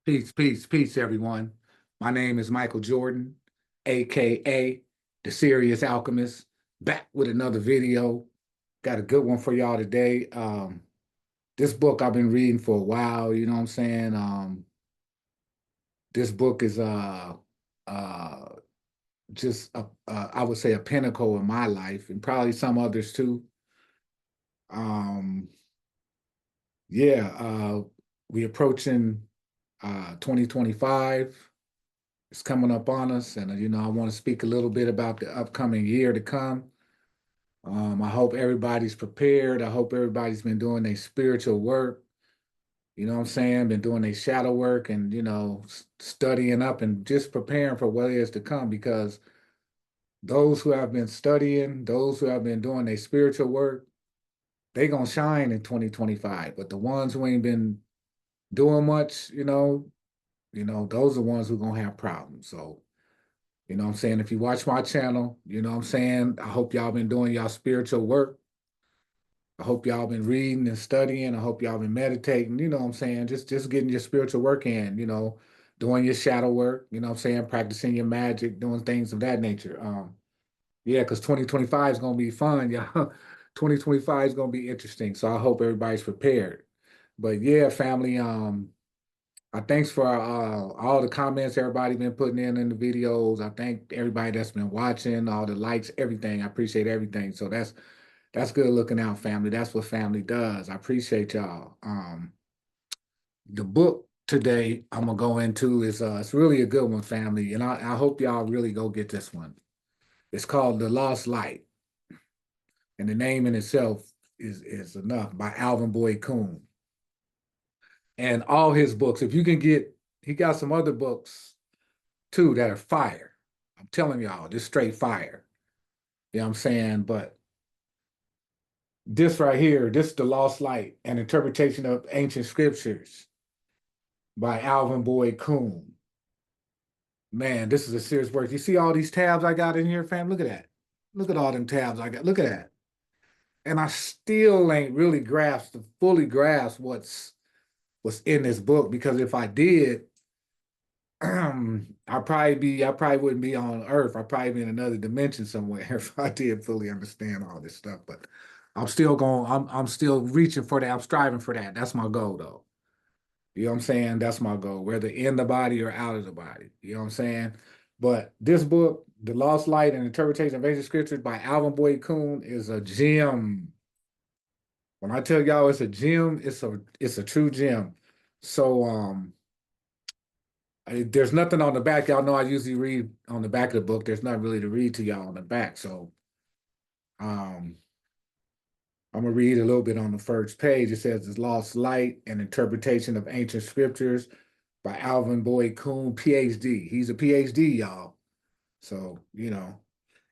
Peace, peace, peace, everyone. My name is Michael Jordan, aka the Sirius Alchemist, back with another video. Got a good one for y'all today. This book I've been reading for a while, you know what I'm saying? This book is uh just I would say a pinnacle in my life and probably some others too. Um, yeah, we approaching 2025. It's coming up on us, and I want to speak a little bit about the upcoming year to come. I hope everybody's prepared. I hope everybody's been doing their spiritual work. You know what I'm saying? Been doing their shadow work and studying up and just preparing for what is to come. Because those who have been studying, those who have been doing their spiritual work, they gonna shine in 2025. But the ones who ain't been doing much, those are the ones who are gonna have problems. So, you know what I'm saying? If you watch my channel, you know what I'm saying? I hope y'all been doing y'all spiritual work. I hope y'all been reading and studying. I hope y'all been meditating, you know what I'm saying? Just getting your spiritual work in, doing your shadow work, you know what I'm saying? Practicing your magic, doing things of that nature. Yeah, because 2025 is gonna be fun, y'all. 2025 is gonna be interesting. So I hope everybody's prepared. But yeah, family, I thanks for all the comments everybody been putting in the videos. I thank everybody that's been watching, all the likes, everything. I appreciate everything. So that's good looking out, family. That's what family does. I appreciate y'all. The book today I'm gonna go into is it's really a good one, family, and I hope y'all really go get this one. It's called The Lost Light, and the name in itself is enough, by Alvin Boyd Kuhn. And all his books, if you can get, he got some other books too that are fire. I'm telling y'all, this straight fire. You know what I'm saying? But this right here, this is The Lost Light, an interpretation of ancient scriptures by Alvin Boyd Kuhn. Man, this is a serious work. You see all these tabs I got in here, fam? Look at that. Look at all them tabs I got. Look at that. And I still ain't really fully grasped what's in this book, because if I did, I probably wouldn't be on Earth. I'd probably be in another dimension somewhere if I did fully understand all this stuff. But I'm still reaching for that. I'm striving for that. That's my goal though. You know what I'm saying? That's my goal, whether in the body or out of the body. You know what I'm saying? But this book, The Lost Light and Interpretation of Ancient Scriptures by Alvin Boyd Kuhn, is a gem. When I tell y'all it's a gem, it's a true gem. So there's nothing on the back. Y'all know I usually read on the back of the book. There's not really to read to y'all on the back. So um, I'm going to read a little bit on the first page. It says, "The Lost Light, an Interpretation of Ancient Scriptures by Alvin Boyd Kuhn, PhD." He's a PhD, y'all. So, And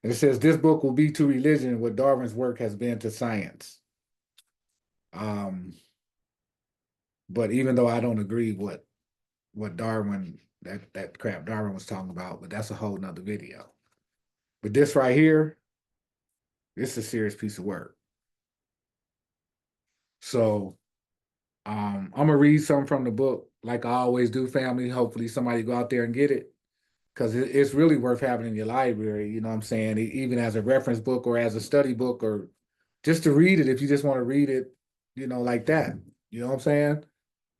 it says, "This book will be to religion what Darwin's work has been to science." But even though I don't agree what Darwin, that crap Darwin was talking about, but that's a whole nother video. But this right here, this is a serious piece of work. So I'm gonna read something from the book, like I always do, family. Hopefully somebody go out there and get it, because it's really worth having in your library, you know what I'm saying? Even as a reference book or as a study book, or just to read it if you just want to read it, like that. You know what I'm saying?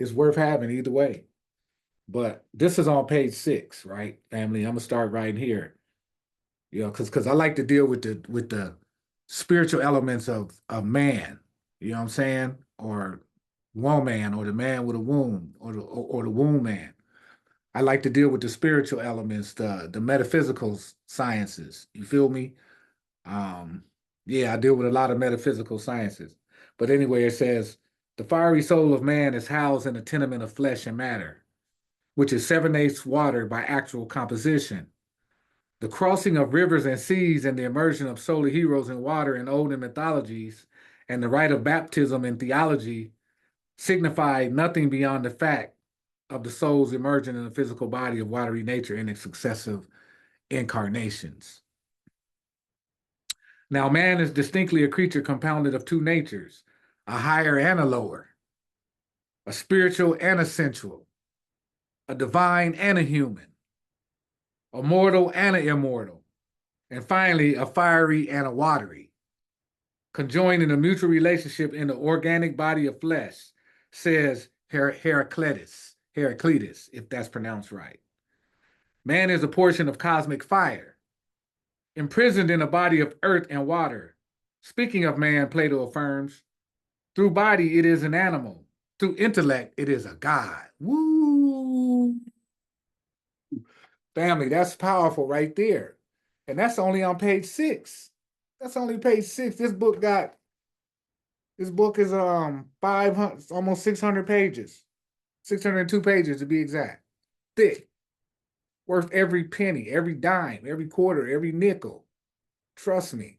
It's worth having either way. But this is on page 6, right, family? I'm gonna start right here. Because I like to deal with the spiritual elements of man, you know what I'm saying? Or woman, or the man with a womb, or the womb man. I like to deal with the spiritual elements, the metaphysical sciences. You feel me? Yeah, I deal with a lot of metaphysical sciences. But anyway, it says, "The fiery soul of man is housed in a tenement of flesh and matter, which is 7/8 water by actual composition. The crossing of rivers and seas and the immersion of solar heroes in water in olden mythologies and the rite of baptism in theology signify nothing beyond the fact of the soul's emerging in the physical body of watery nature in its successive incarnations. Now, man is distinctly a creature compounded of two natures, a higher and a lower, a spiritual and a sensual. a divine and a human, a mortal and an immortal, and finally, a fiery and a watery, conjoined in a mutual relationship in the organic body of flesh, says Heraclitus, if that's pronounced right. Man is a portion of cosmic fire, imprisoned in a body of earth and water. Speaking of man, Plato affirms, through body it is an animal, through intellect it is a god. Woo! Family, that's powerful right there. And that's only on page 6. That's only page 6. This book is 500, almost 600 pages. 602 pages to be exact. Thick. Worth every penny, every dime, every quarter, every nickel. Trust me.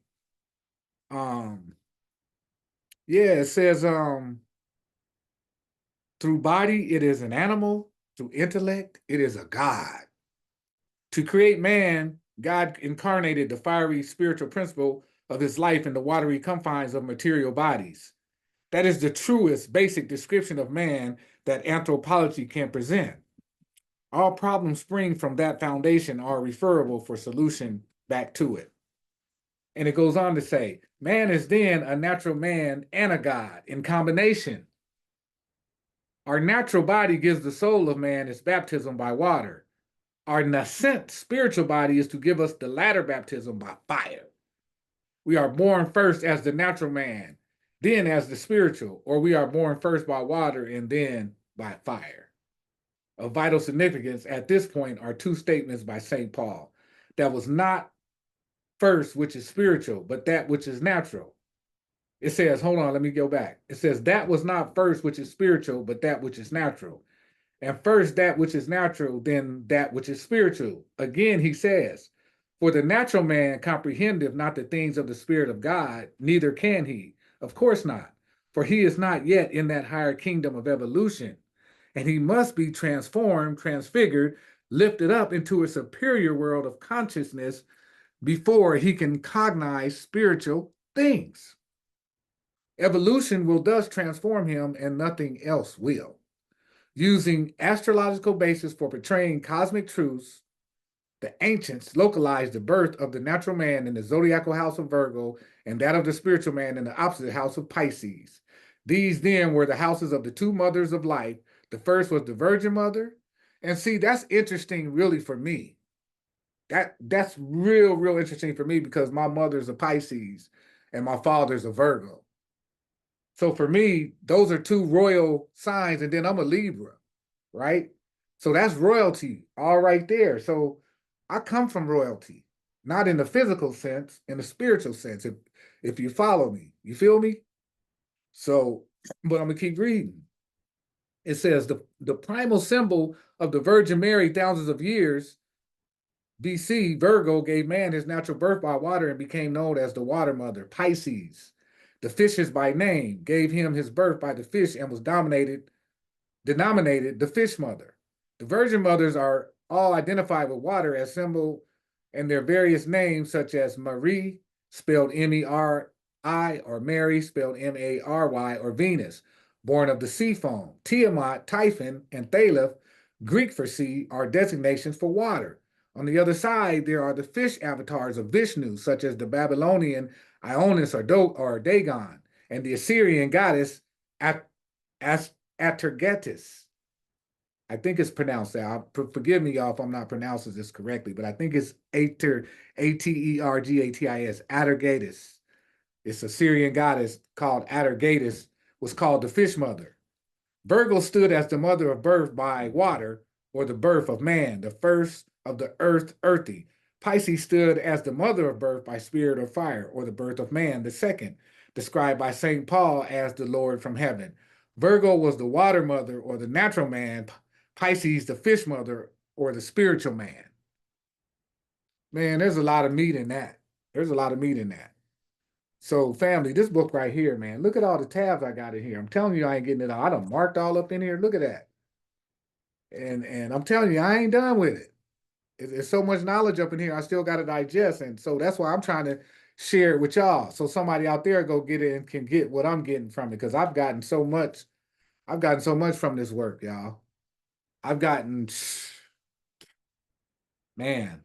Yeah, it says through body it is an animal, through intellect it is a god. To create man, God incarnated the fiery spiritual principle of his life in the watery confines of material bodies. That is the truest basic description of man that anthropology can present. All problems spring from that foundation are referable for solution back to it. And it goes on to say, man is then a natural man and a god in combination. Our natural body gives the soul of man its baptism by water. Our nascent spiritual body is to give us the latter baptism by fire. We are born first as the natural man, then as the spiritual, or we are born first by water and then by fire. Of vital significance at this point are two statements by St. Paul. That was not first, which is spiritual, but that which is natural. It says, hold on, let me go back. It says, that was not first, which is spiritual, but that which is natural. And first that which is natural, then that which is spiritual. Again, he says, for the natural man comprehendeth not the things of the Spirit of God, neither can he. Of course not, for he is not yet in that higher kingdom of evolution. And he must be transformed, transfigured, lifted up into a superior world of consciousness before he can cognize spiritual things. Evolution will thus transform him and nothing else will. Using astrological basis for portraying cosmic truths, the ancients localized the birth of the natural man in the zodiacal house of Virgo and that of the spiritual man in the opposite house of Pisces. These then were the houses of the two mothers of life. The first was the Virgin Mother. And see, that's interesting really for me. That's real interesting for me because my mother's a Pisces and my father's a Virgo. So for me, those are two royal signs, and then I'm a Libra, right? So that's royalty all right there. So I come from royalty, not in the physical sense, in the spiritual sense, if you follow me. You feel me? So, but I'm gonna keep reading. It says the primal symbol of the Virgin Mary thousands of years BC, Virgo gave man his natural birth by water and became known as the water mother. Pisces, the fishes by name, gave him his birth by the fish and was denominated the fish mother. The virgin mothers are all identified with water as symbol and their various names, such as Marie, spelled M-E-R-I, or Mary, spelled M-A-R-Y, or Venus, born of the sea foam. Tiamat, Typhon, and Thalith, Greek for sea, are designations for water. On the other side, there are the fish avatars of Vishnu, such as the Babylonian Ionis or Dagon, and the Assyrian goddess Atergetis. I think it's pronounced that. Forgive me, y'all, if I'm not pronouncing this correctly, but I think it's Atergatis, Atergatis. It's a Syrian goddess called Atergatis, was called the fish mother. Virgo stood as the mother of birth by water, or the birth of man, the first of the earth, earthy. Pisces stood as the mother of birth by spirit or fire, or the birth of man, the second, described by St. Paul as the Lord from heaven. Virgo was the water mother, or the natural man. Pisces, the fish mother, or the spiritual man. Man, there's a lot of meat in that. There's a lot of meat in that. So, family, this book right here, man, look at all the tabs I got in here. I'm telling you, I ain't getting it all. I done marked all up in here. Look at that. And I'm telling you, I ain't done with it. There's so much knowledge up in here. I still got to digest. And so that's why I'm trying to share it with y'all. So somebody out there go get it and can get what I'm getting from it. Because I've gotten so much from this work, y'all. I've gotten, man,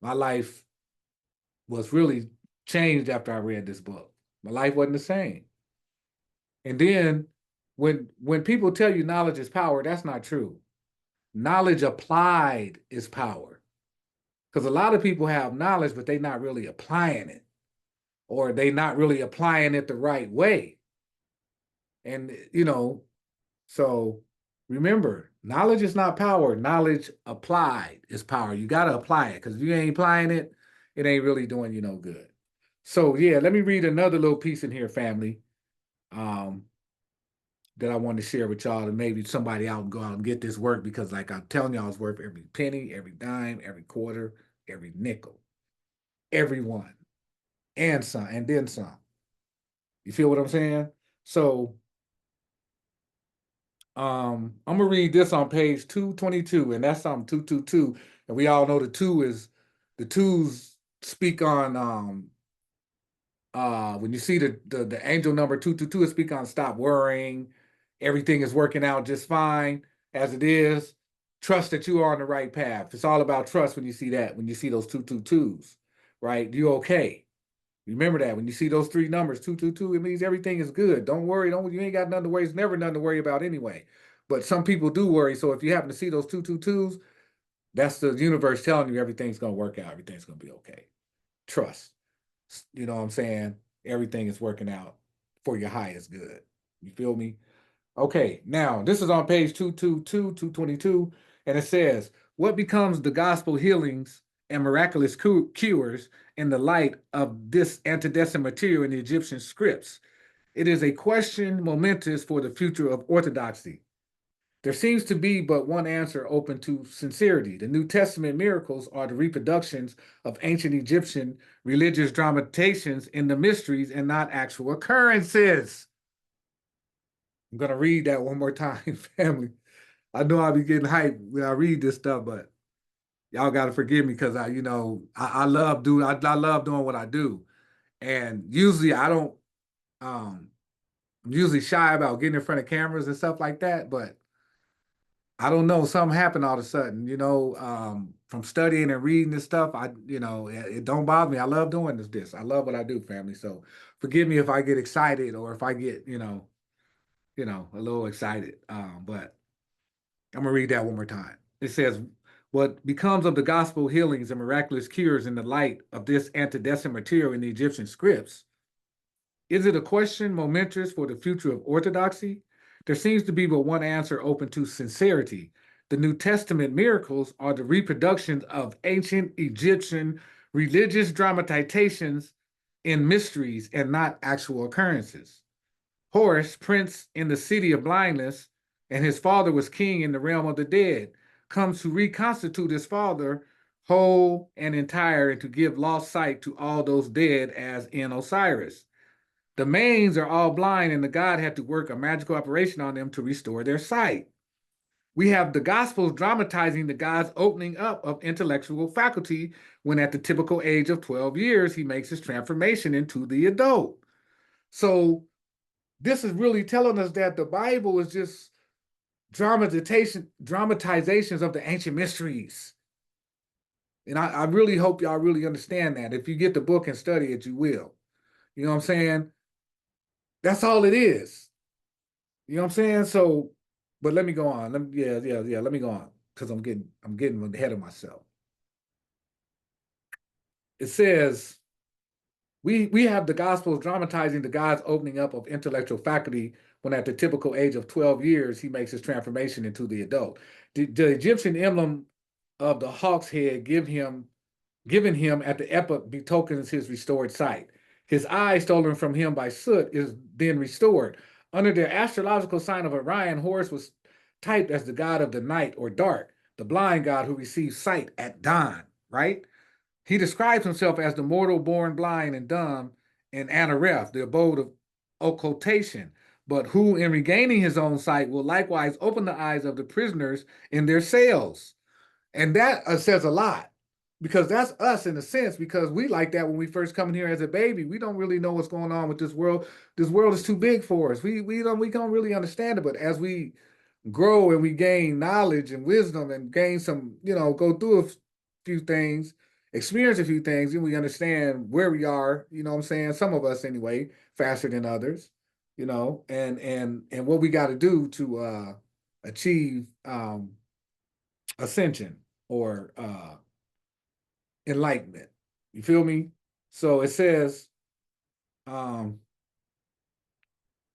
my life was really changed after I read this book. My life wasn't the same. And then when people tell you knowledge is power, that's not true. Knowledge applied is power. Because a lot of people have knowledge, but they're not really applying it, or they're not really applying it the right way. And, so remember, knowledge is not power. Knowledge applied is power. You got to apply it, because if you ain't applying it, it ain't really doing you no good. So, yeah, let me read another little piece in here, family, that I want to share with y'all, and maybe somebody out and go out and get this work, because like I'm telling y'all, it's worth every penny, every dime, every quarter, every nickel, every one, and some, and then some. You feel what I'm saying? So I'm gonna read this on page 222, and that's 222. And we all know the twos speak on when you see the angel number 222, it speak on stop worrying, everything is working out just fine as it is. Trust that you are on the right path. It's all about trust when you see that, when you see those 222s, right? You're okay. Remember that when you see those three numbers, 222, it means everything is good. Don't worry. You ain't got nothing to worry. It's never nothing to worry about anyway. But some people do worry. So if you happen to see those 222s, that's the universe telling you everything's going to work out. Everything's going to be okay. Trust. You know what I'm saying? Everything is working out for your highest good. You feel me? Okay, now this is on page 222, 222, and it says, what becomes the gospel healings and miraculous cures in the light of this antecedent material in the Egyptian scripts? It is a question momentous for the future of orthodoxy. There seems to be but one answer open to sincerity. The New Testament miracles are the reproductions of ancient Egyptian religious dramatizations in the mysteries and not actual occurrences. I'm going to read that one more time, family. I know I'll be getting hyped when I read this stuff, but y'all got to forgive me, because I love doing what I do. And usually I don't, I'm usually shy about getting in front of cameras and stuff like that, but I don't know, something happened all of a sudden, from studying and reading this stuff. It don't bother me. I love doing this. I love what I do, family. So forgive me if I get excited, or if I get, a little excited. But I'm gonna read that one more time. It says, what becomes of the gospel healings and miraculous cures in the light of this antecedent material in the Egyptian scripts? Is it a question momentous for the future of orthodoxy? There seems to be but one answer open to sincerity. The New Testament miracles are the reproductions of ancient Egyptian religious dramatizations in mysteries and not actual occurrences. Horus, prince in the city of blindness, and his father was king in the realm of the dead, comes to reconstitute his father whole and entire, and to give lost sight to all those dead as in Osiris. The mains are all blind, and the god had to work a magical operation on them to restore their sight. We have the Gospels dramatizing the God's opening up of intellectual faculty when at the typical age of 12 years, he makes his transformation into the adult. So this is really telling us that the Bible is just dramatizations of the ancient mysteries. And I really hope y'all really understand that. If you get the book and study it, you will. You know what I'm saying? That's all it is. You know what I'm saying? So, but let me go on. Let me go on, because I'm getting ahead of myself. It says, we have the Gospels dramatizing the God's opening up of intellectual faculty when at the typical age of 12 years, he makes his transformation into the adult. The Egyptian emblem of the hawk's head given him at the epoch betokens his restored sight. His eye, stolen from him by soot, is then restored. Under the astrological sign of Orion, Horus was typed as the god of the night or dark, the blind god who receives sight at dawn, right? He describes himself as the mortal born blind and dumb in Anareth, the abode of occultation, but who, in regaining his own sight, will likewise open the eyes of the prisoners in their cells. And that says a lot, because that's us in a sense, because we like that when we first come in here as a baby. We don't really know what's going on with this world. This world is too big for us. We don't really understand it. But as we grow and we gain knowledge and wisdom and gain some, go through a few things, experience a few things, and we understand where we are, you know what I'm saying? Some of us anyway, faster than others, and what we got to do to achieve ascension or enlightenment. You feel me? So it says, um,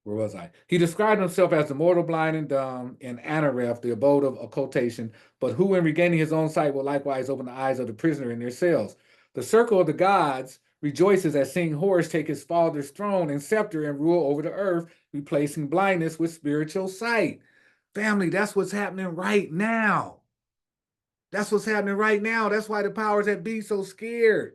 where was I? He described himself as the mortal, blind, and dumb in Anareth, the abode of occultation, but who, in regaining his own sight, will likewise open the eyes of the prisoner in their cells. The circle of the gods rejoices at seeing Horus take his father's throne and scepter and rule over the earth, replacing blindness with spiritual sight. Family, that's what's happening right now. That's what's happening right now. That's why the powers that be so scared.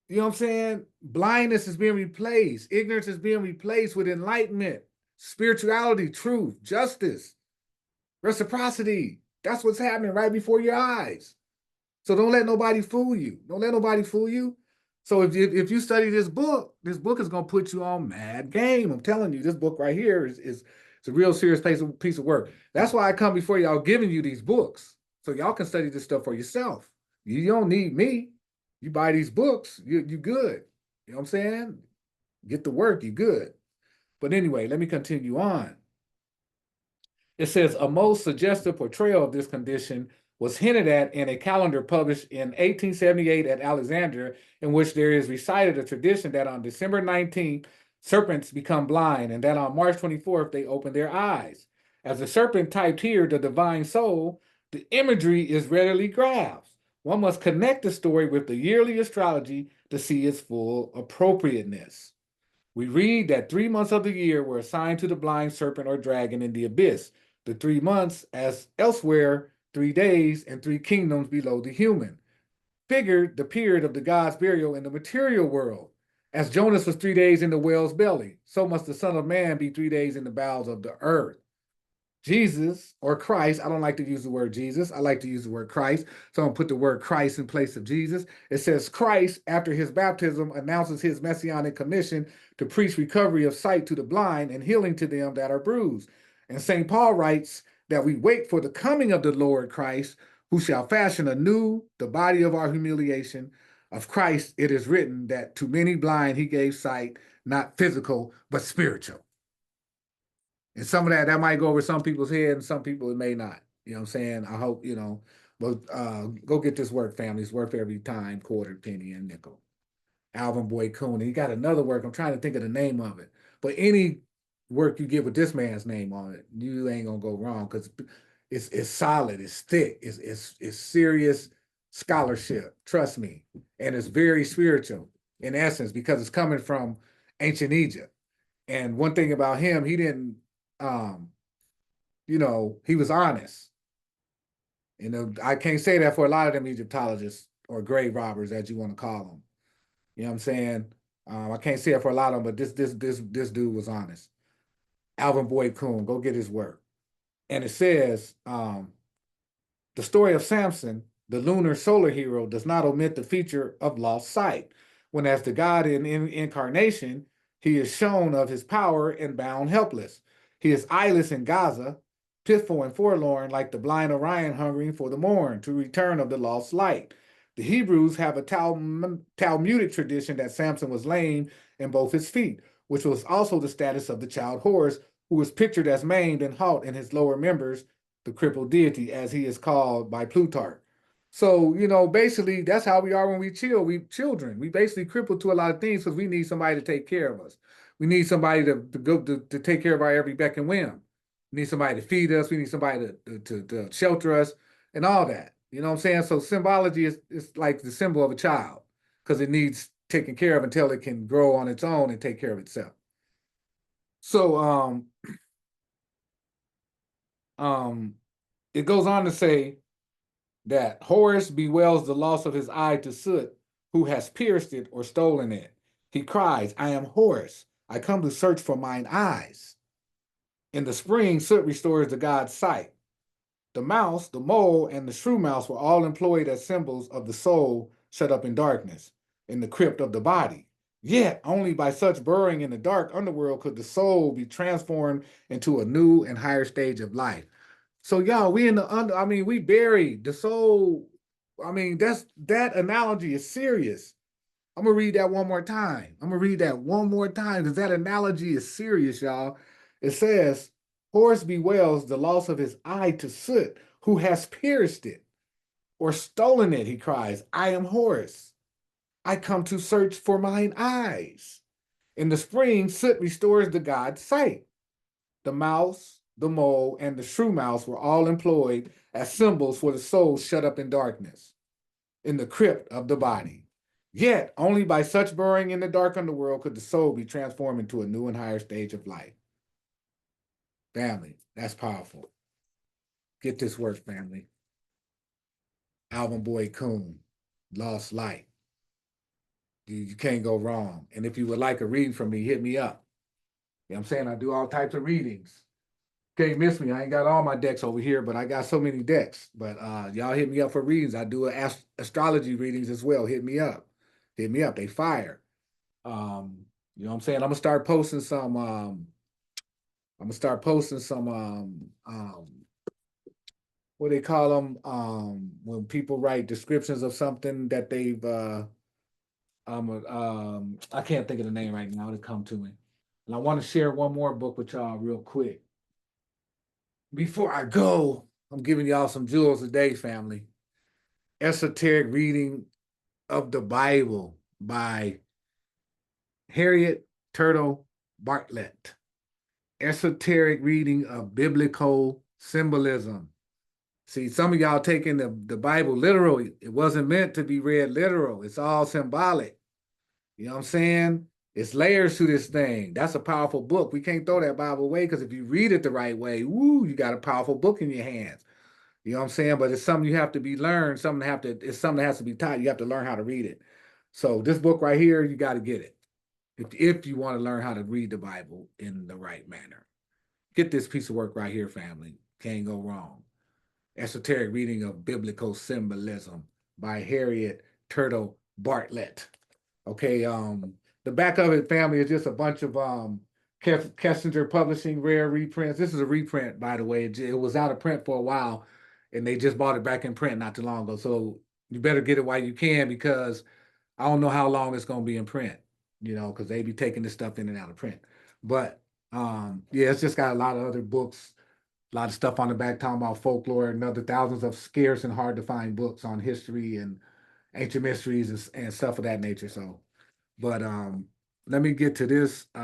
You know what I'm saying? Blindness is being replaced. Ignorance is being replaced with enlightenment, spirituality, truth, justice, reciprocity. That's what's happening right before your eyes. So don't let nobody fool you. Don't let nobody fool you. So if you study this book is going to put you on mad game. I'm telling you, this book right here is it's a real serious piece of work. That's why I come before y'all giving you these books so y'all can study this stuff for yourself. You don't need me. You buy these books, you good. You know what I'm saying? Get to work, you good. But anyway, let me continue on. It says a most suggestive portrayal of this condition was hinted at in a calendar published in 1878 at Alexandria, in which there is recited a tradition that on December 19th, serpents become blind, and that on March 24th, they open their eyes. As the serpent typed here, the divine soul, the imagery is readily grasped. One must connect the story with the yearly astrology to see its full appropriateness. We read that 3 months of the year were assigned to the blind serpent or dragon in the abyss. The 3 months, as elsewhere, 3 days and 3 kingdoms below the human, figured the period of the god's burial in the material world. As Jonas was 3 days in the whale's belly, so must the Son of Man be 3 days in the bowels of the earth. Jesus or Christ, I don't like to use the word Jesus. I like to use the word Christ. So I'm going to put the word Christ in place of Jesus. It says Christ, after his baptism, announces his messianic commission to preach recovery of sight to the blind and healing to them that are bruised. And St. Paul writes that we wait for the coming of the Lord Christ, who shall fashion anew the body of our humiliation. Of Christ, it is written that to many blind he gave sight, not physical, but spiritual. And some of that might go over some people's head and some people it may not. You know what I'm saying? I hope, but go get this work, family. It's worth every time, quarter, penny, and nickel. Alvin Boyd Kuhn. He got another work. I'm trying to think of the name of it. But any work you get with this man's name on it, you ain't gonna go wrong because it's solid, it's thick, it's serious scholarship. Trust me. And it's very spiritual in essence because it's coming from ancient Egypt. And one thing about him, he didn't he was honest. I can't say that for a lot of them Egyptologists or grave robbers, as you want to call them. You know what I'm saying? I can't say it for a lot of them, but this dude was honest. Alvin Boyd Kuhn, go get his work. And it says, the story of Samson, the lunar solar hero, does not omit the feature of lost sight, when as the God in incarnation, he is shown of his power and bound helpless. He is eyeless in Gaza, pitiful and forlorn, like the blind Orion hungering for the morn, to return of the lost light. The Hebrews have a Talmudic tradition that Samson was lame in both his feet, which was also the status of the child Horus, who was pictured as maimed and halt in his lower members, the crippled deity, as he is called by Plutarch. So, basically, that's how we are when we chill. We children. We basically crippled to a lot of things because we need somebody to take care of us. We need somebody to go to take care of our every beck and whim. We need somebody to feed us. We need somebody to shelter us and all that. You know what I'm saying? So symbology is like the symbol of a child because it needs taken care of until it can grow on its own and take care of itself. So it goes on to say that Horus bewails the loss of his eye to Soot, who has pierced it or stolen it. He cries, I am Horus. I come to search for mine eyes. In the spring, Soot restores the god's sight. The mouse, the mole, and the shrew mouse were all employed as symbols of the soul shut up in darkness, in the crypt of the body. Yet only by such burrowing in the dark underworld could the soul be transformed into a new and higher stage of life. So y'all, we in the under, I mean, we buried the soul. I mean, that analogy is serious. I'm gonna read that one more time. I'm gonna read that one more time because that analogy is serious, y'all. It says, Horus bewails the loss of his eye to Soot, who has pierced it or stolen it, he cries. I am Horus. I come to search for mine eyes. In the spring, Soot restores the god's sight. The mouse, the mole, and the shrew mouse were all employed as symbols for the soul shut up in darkness, in the crypt of the body. Yet, only by such burrowing in the dark underworld could the soul be transformed into a new and higher stage of life. Family, that's powerful. Get this work, family. Alvin Boyd Kuhn, Lost Light. You can't go wrong. And if you would like a reading from me, hit me up. You know what I'm saying? I do all types of readings. Can't miss me. I ain't got all my decks over here, but I got so many decks. But y'all hit me up for readings. I do astrology readings as well. Hit me up. Hit me up. They fire. You know what I'm saying? I'm gonna start posting some what they call them when people write descriptions of something that they've I can't think of the name right now. It'll come to me. And I want to share one more book with y'all real quick. Before I go, I'm giving y'all some jewels today, family. Esoteric Reading of the Bible by Harriet Turtle Bartlett. Esoteric Reading of Biblical Symbolism. See, some of y'all taking the Bible literal. It wasn't meant to be read literal. It's all symbolic. You know what I'm saying? It's layers to this thing. That's a powerful book. We can't throw that Bible away because if you read it the right way, woo, you got a powerful book in your hands. You know what I'm saying? But it's something you have to be learned. It's something that has to be taught. You have to learn how to read it. So this book right here, you got to get it. If you want to learn how to read the Bible in the right manner. Get this piece of work right here, family. Can't go wrong. Esoteric Reading of Biblical Symbolism by Harriet Turtle Bartlett. Okay, the back of it, family, is just a bunch of Kessinger Publishing rare reprints. This is a reprint, by the way. It was out of print for a while, and they just bought it back in print not too long ago. So you better get it while you can because I don't know how long it's going to be in print, because they be taking this stuff in and out of print. But yeah, it's just got a lot of other books, a lot of stuff on the back talking about folklore and other thousands of scarce and hard to find books on history and ancient mysteries and stuff of that nature. So, but let me get to this. What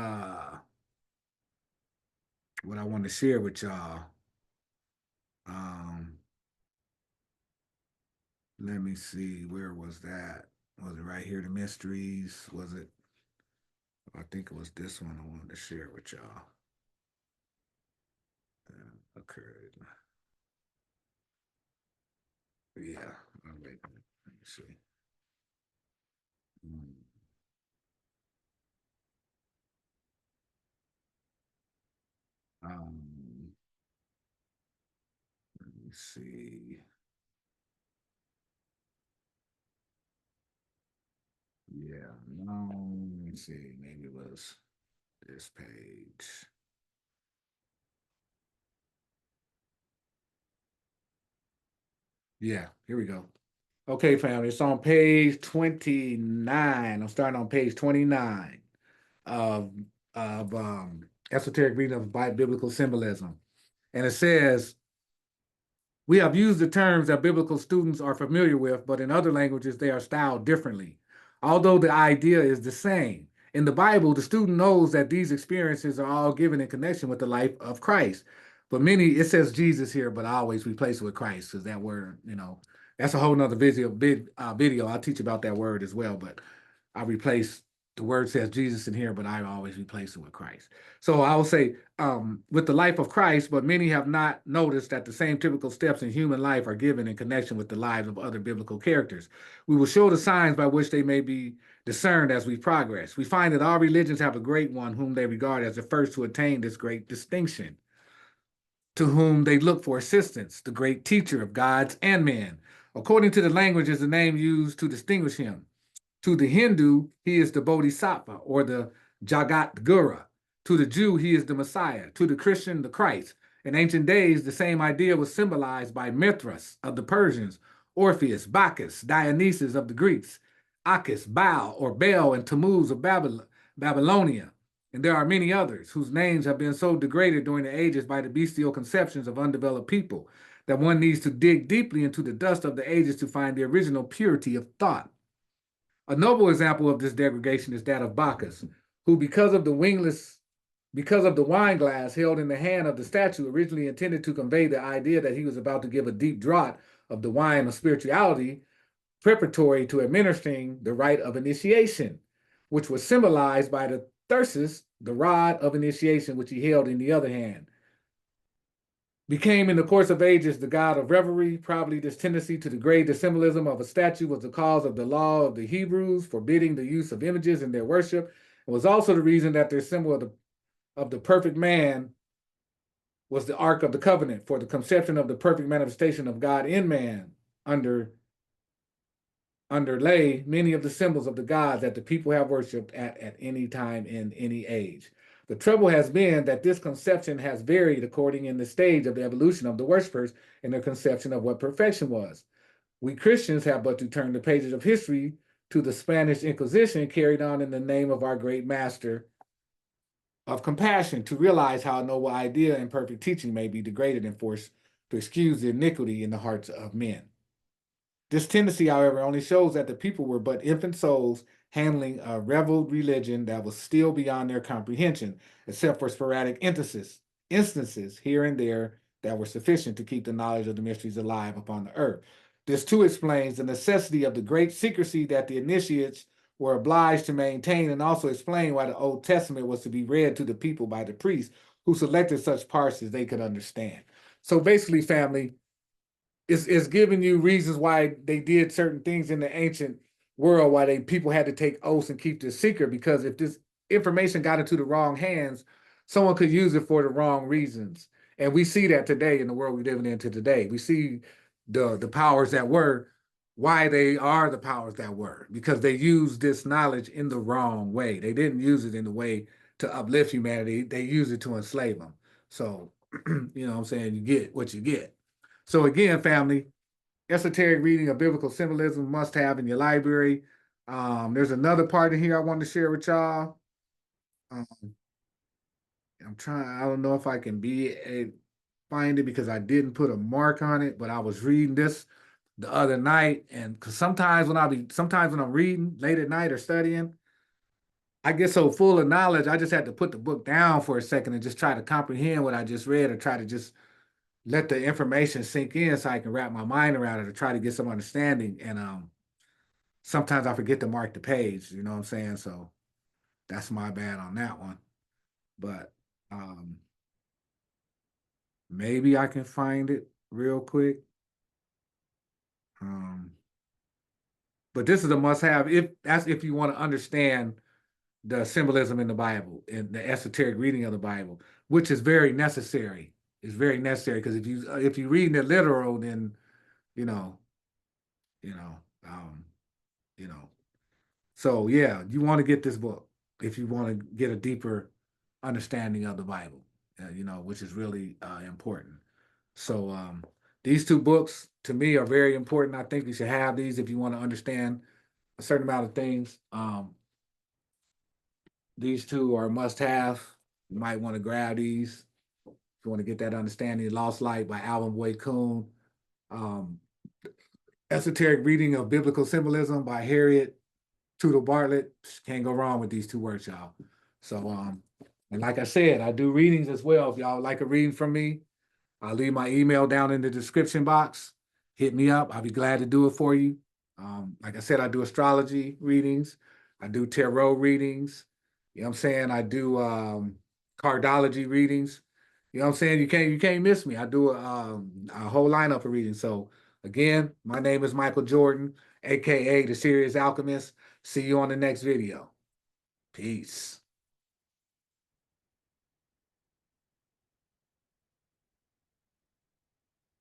I want to share with y'all. Um, let me see. Where was that? Was it right here? The mysteries? Was it? I think it was this one I wanted to share with y'all. Occurred. Yeah. Wait, let me see. Hmm. Um, let me see. Yeah, no, let me see. Maybe it was this page. Yeah, here we go. Okay, family, it's on page 29. I'm starting on page 29 of Esoteric Reading of Biblical Symbolism. And it says, we have used the terms that biblical students are familiar with, but in other languages they are styled differently, although the idea is the same. In the Bible, the student knows that these experiences are all given in connection with the life of Christ. But many, it says Jesus here, but I always replace it with Christ because that word, that's a whole nother video. I'll teach about that word as well, but I replace the word says Jesus in here, but I always replace it with Christ. So I will say, with the life of Christ, but many have not noticed that the same typical steps in human life are given in connection with the lives of other biblical characters. We will show the signs by which they may be discerned as we progress. We find that all religions have a great one whom they regard as the first to attain this great distinction, to whom they look for assistance, the great teacher of gods and men. According to the language is the name used to distinguish him. To the Hindu, he is the Bodhisattva or the Jagat Guru. To the Jew, he is the Messiah. To the Christian, the Christ. In ancient days, the same idea was symbolized by Mithras of the Persians, Orpheus, Bacchus, Dionysus of the Greeks, Akis, Baal, or Baal, and Tammuz of Babylonia. And there are many others whose names have been so degraded during the ages by the bestial conceptions of undeveloped people that one needs to dig deeply into the dust of the ages to find the original purity of thought. A noble example of this degradation is that of Bacchus, who, because of the wine glass held in the hand of the statue, originally intended to convey the idea that he was about to give a deep draught of the wine of spirituality, preparatory to administering the rite of initiation, which was symbolized by the thyrsus, the rod of initiation, which he held in the other hand. Became in the course of ages the god of revelry. Probably this tendency to degrade the symbolism of a statue was the cause of the law of the Hebrews forbidding the use of images in their worship. It was also the reason that their symbol of the perfect man was the Ark of the Covenant, for the conception of the perfect manifestation of God in man underlay many of the symbols of the gods that the people have worshipped at any time in any age. The trouble has been that this conception has varied according in the stage of the evolution of the worshipers and their conception of what perfection was. We Christians have but to turn the pages of history to the Spanish Inquisition carried on in the name of our great master of compassion to realize how a noble idea and perfect teaching may be degraded and forced to excuse the iniquity in the hearts of men. This tendency, however, only shows that the people were but infant souls handling a reveled religion that was still beyond their comprehension, except for sporadic instances here and there that were sufficient to keep the knowledge of the mysteries alive upon the earth. This too explains the necessity of the great secrecy that the initiates were obliged to maintain, and also explain why the Old Testament was to be read to the people by the priests, who selected such parts as they could understand. So basically, family, it's giving you reasons why they did certain things in the ancient world, why people had to take oaths and keep this secret, because if this information got into the wrong hands, someone could use it for the wrong reasons. And we see that today in the world we're living into today. We see the powers that were, why they are the powers that were, because they used this knowledge in the wrong way. They didn't use it in the way to uplift humanity. They used it to enslave them. So, you know what I'm saying? You get what you get. So again, family, esoteric reading of biblical symbolism must have in your library. There's another part in here I want to share with y'all. I don't know if I can find it because I didn't put a mark on it, but I was reading this the other night, and because sometimes when I'm reading late at night or studying, I get so full of knowledge, I just had to put the book down for a second and just try to comprehend what I just read, or try to just let the information sink in so I can wrap my mind around it, or try to get some understanding. And sometimes I forget to mark the page, you know what I'm saying? So that's my bad on that one. But maybe I can find it real quick. But this is a must-have if you want to understand the symbolism in the Bible and the esoteric reading of the Bible, which is very necessary. It's very necessary, because if you read the literal, then you know. So yeah, you want to get this book if you want to get a deeper understanding of the Bible, which is really important. So these two books to me are very important. I think you should have these if you want to understand a certain amount of things. These two are must-have. You might want to grab these if you want to get that understanding. Lost Light by Alvin Boyd Kuhn. Esoteric Reading of Biblical Symbolism by Harriet Tootle Bartlett. Can't go wrong with these two works, y'all. So, and like I said, I do readings as well. If y'all would like a reading from me, I'll leave my email down in the description box. Hit me up. I'll be glad to do it for you. Like I said, I do astrology readings. I do tarot readings. You know what I'm saying? I do cardology readings. You know what I'm saying? You can't miss me. I do a whole lineup of readings. So again, my name is Michael Jordan, aka the Sirius Alchemist. See you on the next video. Peace.